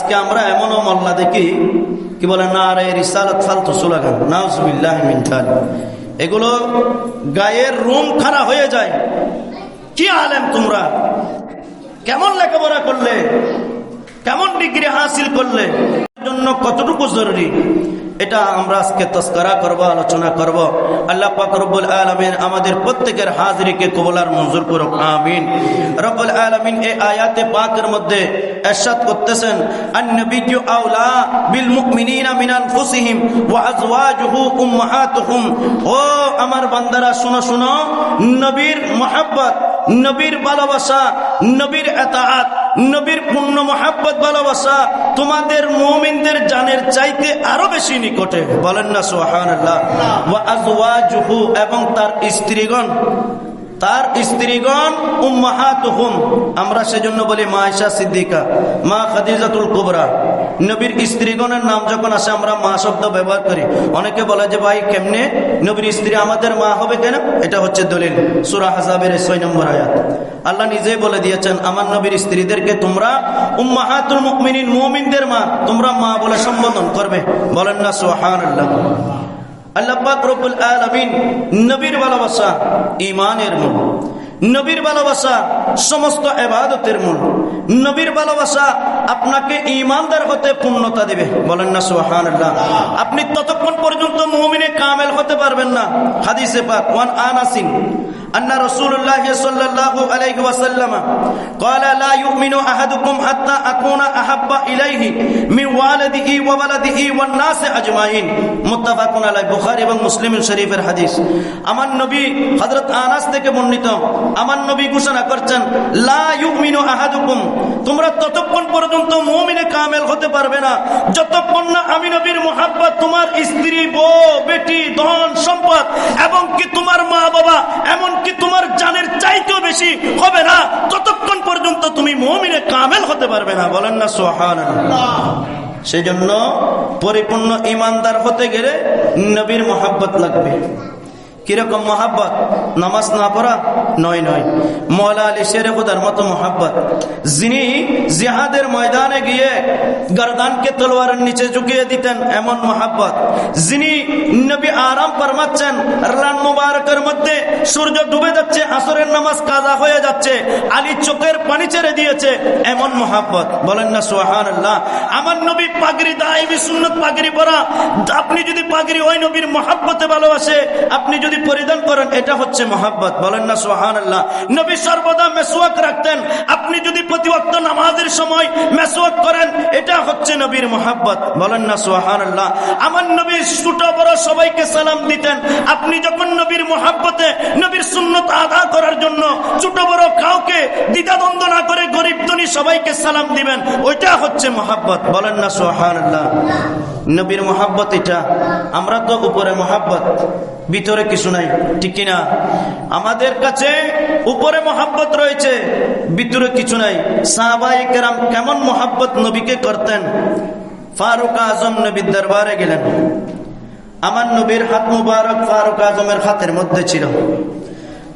আজকে আমরা এমনও মোল্লা দেখি কি বলে না রে রিসালাত ফালতু স্লোগান, নাউজুবিল্লাহি মিন যালিক। এগুলো গায়ের রুম খাড়া হয়ে যায়। কি আলেম তোমরা, কেমন লেখাপড়া করলে, কেমন ডিগ্রি হাসিল করলে, জন্য কতটুকু জরুরি, এটা আমরা আজকে তস্করা করব, আলোচনা করব। আল্লাহ পাক রব্বুল আলামিন আমাদের প্রত্যেকের হাজিরিকে কবুল আর মঞ্জুর করুক, আমিন। রব্বুল আলামিন এই আয়াতে পাকের মধ্যে ইরশাদ করতেছেন, আন-নাবিয়্যু আওলা বিল মুমিনিনা মিন আনফুসিহিম ওয়া আজওয়াজুহু উম্মাহাতুহুম। ও আমার বান্দারা শুনো শুনো, নবীর মহব্বত, নবীর ভালোবাসা, নবীর ইতাআত, নবীর পূর্ণ মহব্বত ভালোবাসা তোমাদের মুমিনদের জানের চাইতে আরো বেশি নিকটে। বলেন না সুবহানাল্লাহ। ওয়া আজওয়াজুহু, এবং তার স্ত্রীগণ, তার স্ত্রীগণ উম্মাহাতুহুম, আমরা সেজন্য বলি মা আয়েশা সিদ্দিকা, মা খাদিজাতুল কুবরা। নবীর স্ত্রীগণের নাম যখন আসে আমরা মা শব্দ ব্যবহার করি। অনেকে বলে যে ভাই কেমনে নবীর স্ত্রী আমাদের মা হবে কেন? এটা হচ্ছে দলিল, সূরা আহজাবের 6 নম্বর আয়াত। আল্লাহ নিজেই বলে দিয়েছেন, আমার নবীর স্ত্রীদেরকে তোমরা উম্মাহাতুল মুমিনিন, মুমিনদের মা, তোমরা মা বলে সম্বোধন করবে। বলেন না সুবহানাল্লাহ। আল্লাহ পাক রব্বুল আলামিন নবীর ভালোবাসা ঈমানের মূল, নবীর ভালোবাসা সমস্ত ইবাদতের মূল, নবীর ভালোবাসা আপনাকে ঈমানদার হতে পূর্ণতা দিবে। বলেন না সুবহানাল্লাহ। আপনি ততক্ষণ পর্যন্ত মুমিনে কামেল হতে পারবেন না। হাদিসে পাক, ওয়ান আনাসিন আন্না রাসূলুল্লাহ সাল্লাল্লাহু আলাইহি ওয়াসাল্লাম ক্বালা লা ইউমিনু আহাদুকুম হাত্তা আকুনা আহাব্বা ইলাইহি মিন ওয়ালিদিহি ওয়া ওয়ালাদিহি ওয়ান নাস আজমাইন। মুত্তাফাকুন আলাইহি, বুখারী এবং মুসলিম শরীফের হাদিস। আমার নবী হযরত আনাস থেকে বর্ণিত, আমার নবী ঘোষণা করছেন, লা ইউমিনু আহাদুকুম, তোমরা ততক্ষণ পর্যন্ত মুমিনে কামেল হতে পারবে না যতক্ষণ না আমি নবীর মুহাব্বত তোমার স্ত্রী, বউ, বেটি, ধন সম্পদ এবং কি তোমার মা বাবা, এমন কি তোমার জানের চাইতেও বেশি হবে না, ততক্ষণ পর্যন্ত তুমি মুমিনে কামেল হতে পারবে না। বলেন না সুবহানাল্লাহ। সেই জন্য পরিপূর্ণ ঈমানদার হতে গেলে নবীর মুহাব্বত লাগবে। কিরকম মহাব্বত? নামাজ না পড়া নয় নয়, মওলা আলী শেরে খুদার মতো মহাব্বত, যিনি জিহাদের ময়দানে গিয়ে গর্দানকে তলোয়ারের নিচে ঝুঁকিয়ে দিতেন এমন মহাব্বত, যিনি নবী আরাম ফরমাচ্ছেন রান মুবারকের মধ্যে সূর্য ডুবে যাচ্ছে, আসরের নামাজ কাজা হয়ে যাচ্ছে, আলী চোখের পানি ছেড়ে দিয়েছে এমন মহাব্বত। বলেন না সুবহানাল্লাহ। আমার নবী পাগড়ি, দাইমি সুন্নত পাগড়ি পরা, আপনি যদি পাগড়ি ওই নবীর মহাব্বতে ভালোবাসে আপনি যদি পরিধান করেন, এটা হচ্ছে মহাব্বত। বলেন না সুবহানাল্লাহ। নবী সর্বদা মেসওয়াক রাখতেন, আপনি যদি প্রতি ওয়াক্ত নামাজের সময় মেসওয়াক করেন, এটা হচ্ছে নবীর মহাব্বত। বলেন না সুবহানাল্লাহ। আমার নবী ছোট বড় সবাইকে সালাম দিতেন, আপনি যখন নবীর মহাব্বতে নবীর সুন্নত আদা করার জন্য ছোট বড় কাউকে দ্বিধাদ্বন্দ্ব না করে গরিব ধনী সবাইকে সালাম দিবেন, ওইটা হচ্ছে মহাব্বত। বলেন না সুবহানাল্লাহ। নবীর মহাব্বত এটা। আমরা তো উপরে মহাব্বত, ভিতরে কিছু নাই, ঠিক কিনা? আমাদের কাছে উপরে মহাব্বত রয়েছে, ভিতরে কিছু নাই। সাহাবায়ে কেরাম কেমন মহাব্বত নবীকে করতেন। ফারুক আজম নবীর দরবারে গেলেন, আমার নবীর হাত মুবারক ফারুক আজমের হাতের মধ্যে ছিল।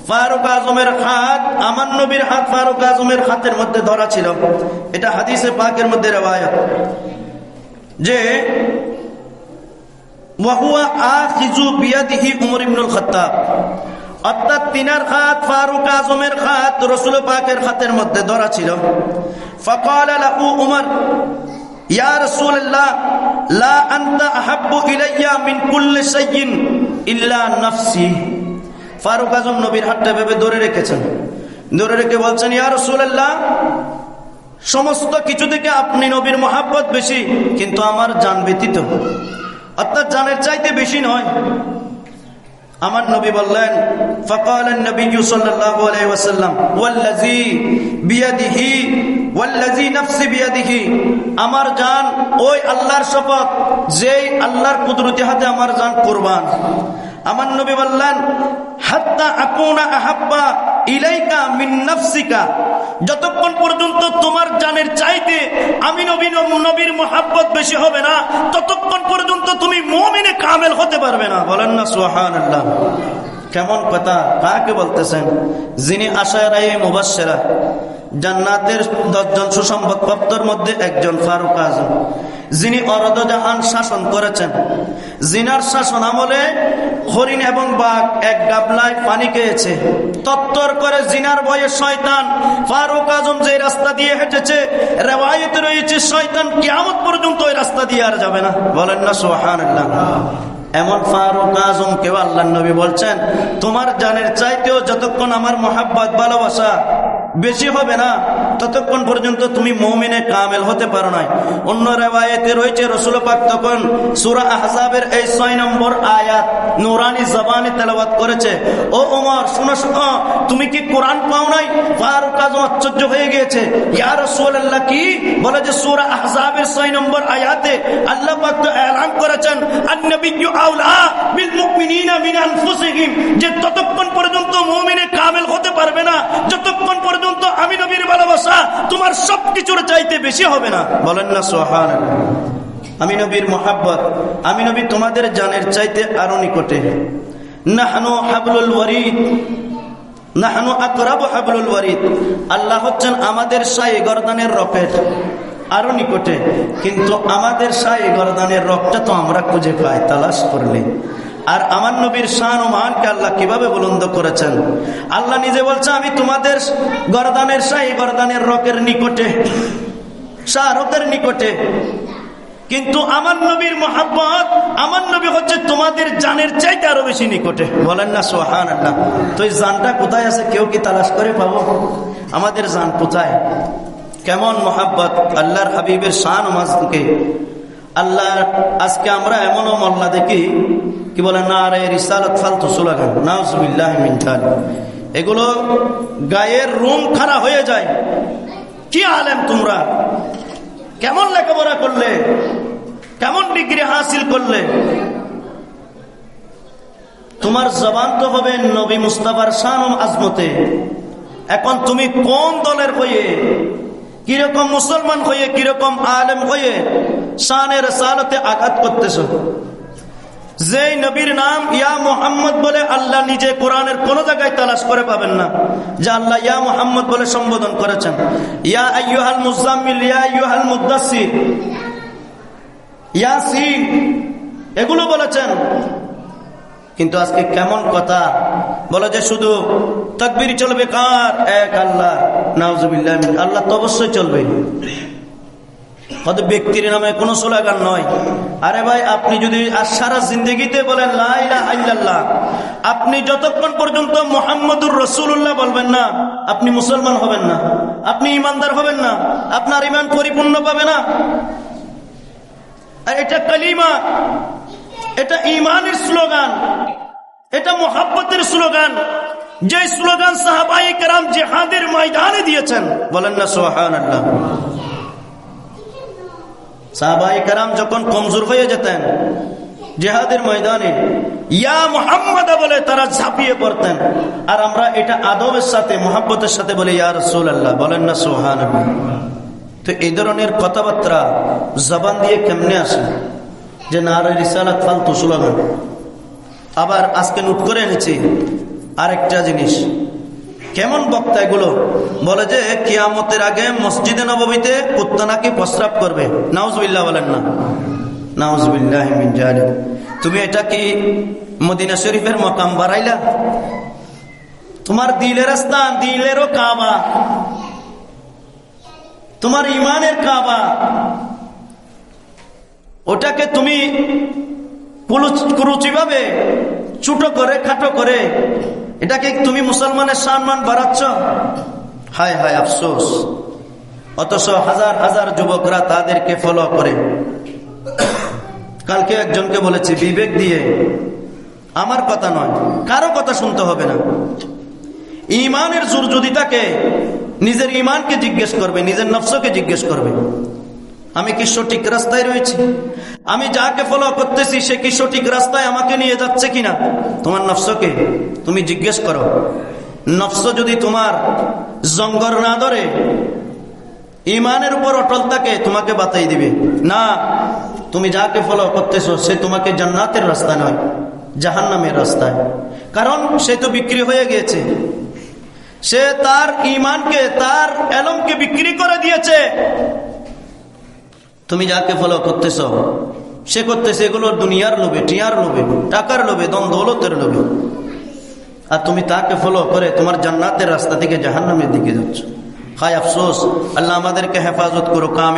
ফারুক আজমের হাত, আমার নবীর হাত ফারুক আজমের হাতের মধ্যে ধরা ছিল। এটা হাদিসে পাকের মধ্যে রওয়ায়াত যে ওয়াহুয়া আখিযু বিয়াদিহি উমর ইবনুল খাত্তাব, অর্থাৎ তিনার হাত ফারুক আজমের হাত রাসূল পাকের হাতের মধ্যে ধরা ছিল। ফাকালা লাহু উমর, ইয়া রাসূলুল্লাহ, লা আনতা আহাব্বু ইলাইয়া মিন কুল্লি শাইইন ইল্লা নাফসি। ফারুক আজম নবীর হাতটা ভেবে ধরে রেখেছেন, ধরে রেখে বলছেন, ইয়া রাসূলুল্লাহ, সমস্ত কিছু থেকে আপনি নবীর মহাব্বত বেশি, কিন্তু আমার জান ব্যতীত, অর্থাৎ জানের চাইতে বেশি নয়। আমার নবী বললেন, ফাকাল নবী সাল্লাল্লাহু আলাইহি ওয়াসাল্লাম, ওয়াল্লাযী বিয়াদিহি ওয়াল্লাযী নাফসি বিয়াদিহি, আমার জান ওই আল্লাহর শপথ যেই আল্লাহর কুদরতি হাতে আমার জান কুরবান। আমার নবী বললেন, হাত্তা আকুনা আহাব্বা ইলাইকা মিন নাফসিকা, যতক্ষণ পর্যন্ত তোমার জানের চাইতে আমি নবীর মুহাব্বত বেশি হবে না, ততক্ষণ পর্যন্ত তুমি মুমিনে কামেল হতে পারবে না। বলেন না সুবহানাল্লাহ। কেমন কথা, কাকে বলতেছেন? যিনি আশারায়ে মুবাশশিরা, জান্নাতের 10 জন সুসংবাদপ্রাপ্তর মধ্যে একজন ফারুক আজম, যিনি অর্ধ জাহান শাসন করেছেন। জিনার শাসন আমলে হরিণ এবং বাঘ এক গাবলায় পানি খেয়েছে। তত্তর করে জিনার ভয়ে শয়তান ফারুক আজম যে রাস্তা দিয়ে হেঁটেছে, রিওয়ায়েতে রয়েছে শয়তান কিয়ামত পর্যন্ত ওই রাস্তা দিয়ে আর যাবে না। বলেন না সুবহানাল্লাহ। এমন ফারুক আজম কেউ আল্লাহর নবী বলছেন, তোমার জানের চাইতেও যতক্ষণ আমার মহাব্বত ভালোবাসা বেশি হবে না, ততক্ষণ পর্যন্ত তুমি মুমিনে কামেল হতে পারো না। অন্য রিওয়ায়েতে রয়েছে রাসূল পাক তখন সূরা আহজাবের এই 6 নম্বর আয়াত নূরানি জবানে তেলাওয়াত করেছে। ও ওমর, শুনো শুনো, তুমি কি কোরআন পাও নাই? ফারুক আজম আশ্চর্য হয়ে গিয়েছে। ইয়া রাসূলুল্লাহ, কি বলে? যে সূরা আহজাবের 6 নম্বর আয়াতে আল্লাহ পাক তো এলান করেছেন, আন-নাবিয়্যু আওলা বিল মুমিনিনা মিন আনফুসিহিম, যে ততক্ষণ পর্যন্ত মুমিনে কামেল হতে পারবে না যতক্ষণ পর্যন্ত আমি নবীর ভালোবাসা তোমার সবকিছুর চাইতে বেশি হবে না। বলেন না সুবহানাল্লাহ। আমি নবীর মহাব্বত, আমি নবী তোমাদের জানের চাইতে আরো নিকটে। নাহনু হাবলুল ওয়ারিদ, নাহনু আকরাবু হাবলুল ওয়ারিদ। আল্লাহ হচ্ছেন আমাদের শায়ে গর্দানের রকেট, আরো নিকটে। কিন্তু আমাদের শায়ে গর্দানের রকটা তো আমরা খুঁজে পাই তালাশ করলে। আর আমার নবীর শান ও মানকে আল্লাহ কিভাবে বুলন্দ করেছেন? আল্লাহ নিজে বলছে, আমি তোমাদের গর্দানের শাহী গর্দানের রকের নিকটে, শাহরকের নিকটে। কিন্তু আমার নবীর মহাব্বত, আমার নবী হচ্ছে তোমাদের জানের চাইতে আরো বেশি নিকটে। বলেন না সুবহানাল্লাহ। তো এই জানটা কোথায় আছে? কেউ কি তালাশ করে পাবো? আমাদের জান কোথায়? কেমন মহাব্বত আল্লাহর হাবিবের শান ও মানকে। আল্লাহ, আজকে আমরা এমনও মোল্লা দেখি, কি বলে, নারে রিসালাত ফালতু স্লোগান, নাউজুবিল্লাহি মিন যালিক। এগুলো গায়ের রুম খাড়া হয়ে যায়। কি আলেম তোমরা? কেমন লেখাপড়া করলে? কেমন ডিগ্রি হাসিল করলে? তোমার জবান তো হবে নবী মুস্তাফার শান ও আজমতে। এখন তুমি কোন দলের হয়ে, কিরকম মুসলমান হয়ে, কিরকম আলেম হয়ে শানের রিসালাতে আঘাত করতেছ? যেই নবীর নাম ইয়া মুহাম্মদ বলে আল্লাহ নিজে কোরআনের কোন জায়গায় তালাশ করে পাবেন না যে আল্লাহ ইয়া মুহাম্মদ বলে সম্বোধন করেছেন। ইয়া আইয়ুহাল মুজাম্মিল, ইয়া আইয়ুহাল মুদ্দাসসির, ইয়াসিন, এগুলো বলেছেন। কিন্তু আজকে কেমন কথা বলে যে শুধু তাকবীর চলবে কার? এক আল্লাহ। নাউজুবিল্লাহ। আল্লাহ তো অবশ্যই চলবে, কত ব্যক্তির নামে কোনো স্লোগান নয়। আরে ভাই, আপনি যদি সারা জিন্দগিতে বলেন লা ইলাহা ইল্লাল্লাহ, আপনি যতক্ষণ পর্যন্ত মুহাম্মদুর রাসূলুল্লাহ বলবেন না, আপনি মুসলমান হবেন না, আপনি ইমানদার হবেন না, আপনার ইমান পরিপূর্ণ পাবে না। আর এটা কালিমা, এটা ইমানের স্লোগান, এটা মুহাব্বতের স্লোগান, যে স্লোগান সাহাবায়ে কেরাম জিহাদের ময়দানে দিয়েছেন। বলেন না সুবহানাল্লাহ। সাহাবায়ে কেরাম যখন কমজোর হয়ে যেতেন জিহাদের ময়দানে, ইয়া মুহাম্মদ বলে তারা ঝাঁপিয়ে পড়তেন। আর আমরা এটা আদবের সাথে, মুহাব্বতের সাথে বলি ইয়া রাসূলুল্লাহ। বলেন না সুবহানাল্লাহ। তো এই ধরনের কথাবার্তা জবান দিয়ে কেমনে আসে যে নারে রিসালাত ফালতু স্লোগান? আবার আজকে নোট করে এনেছি আরেকটা জিনিস। কেমন বক্তা এগুলো? বলে যে কিয়ামতের আগে মসজিদে নববীতে কুত্তা নাকি প্রস্রাব করবে। নাউজুবিল্লাহ। বলেন না নাউজুবিল্লাহি মিন যালিক। তুমি এটা কি মদিনা শরীফের মকাম বাড়াইলা? তোমার দিলের স্থান, দিলেরও কাবা, তোমার ইমানের কাবা, ওটাকে তুমি কুরুচি ভাবে ছোট করে, খাটো করে, এটাকে তুমি মুসলমানের সম্মান বাড়াচ্ছ। হায় হায় আফসোস। অথচ হাজার হাজার যুবকরা তাদেরকে ফলো করে। কালকে একজনকে বলেছি বিবেক দিয়ে, আমার কথা নয়, কারো কথা শুনতে হবে না। ইমানের জোর যদি থাকে, নিজের ইমানকে জিজ্ঞেস করবে, নিজের নফসকে জিজ্ঞেস করবে, আমি কি সঠিক রাস্তায় রয়েছি? আমি যাকে ফলো করতেছি সে কি সঠিক রাস্তায় আমাকে নিয়ে যাচ্ছে কিনা? তোমার নফসকে তুমি জিজ্ঞেস করো। নফস যদি তোমার জঙ্গর না ধরে, ইমানের উপর অটল থাকে, তোমাকে বাতাই দিবে না তুমি যাকে ফলো করতেছো সে তোমাকে জান্নাতের রাস্তা নয়, জাহান্নামের রাস্তায়। কারণ সে তো বিক্রি হয়ে গিয়েছে, সে তার ঈমানকে, তার ইলমকে বিক্রি করে দিয়েছে। তুমি যাকে ফলো করতেছ, সে করতেছে এগুলো দুনিয়ার লোভে, টিয়ার লোভে, টাকার লোভে, দন দৌলতের লোভে, আর তুমি তাকে ফলো করে তোমার জান্নাতের রাস্তা থেকে জাহান্নামের দিকে যাচ্ছ। হায় আফসোস। আল্লাহ আমাদেরকে হেফাজত করো। কামিল